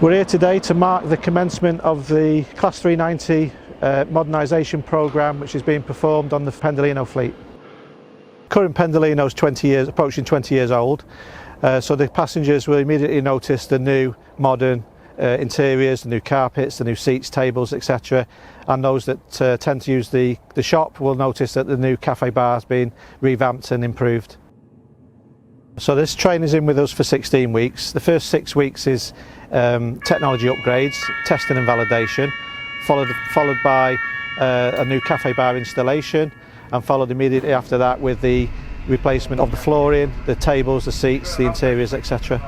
We're here today to mark the commencement of the Class 390 modernisation programme which is being performed on the Pendolino fleet. Current Pendolino is approaching 20 years old, so the passengers will immediately notice the new modern interiors, the new carpets, the new seats, tables, etc. And those that tend to use the shop will notice that the new cafe bar has been revamped and improved. So this train is in with us for 16 weeks. The first 6 weeks is technology upgrades, testing and validation, followed by a new cafe bar installation, and followed immediately after that with the replacement of the flooring, the tables, the seats, the interiors, etc.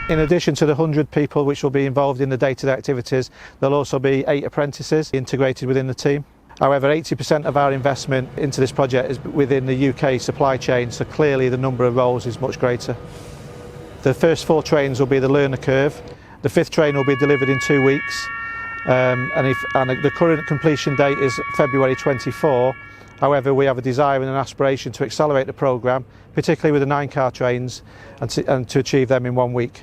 In addition to the 100 people which will be involved in the day-to-day activities, there'll also be 8 apprentices integrated within the team. However, 80% of our investment into this project is within the UK supply chain, so clearly the number of roles is much greater. The first 4 trains will be the learner curve. The 5th train will be delivered in 2 weeks, and the current completion date is February 24. However, we have a desire and an aspiration to accelerate the programme, particularly with the 9-car trains, and to achieve them in 1 week.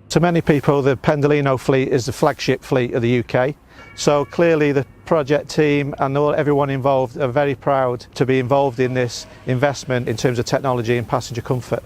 To many people, the Pendolino fleet is the flagship fleet of the UK, so clearly the project team and everyone involved are very proud to be involved in this investment in terms of technology and passenger comfort.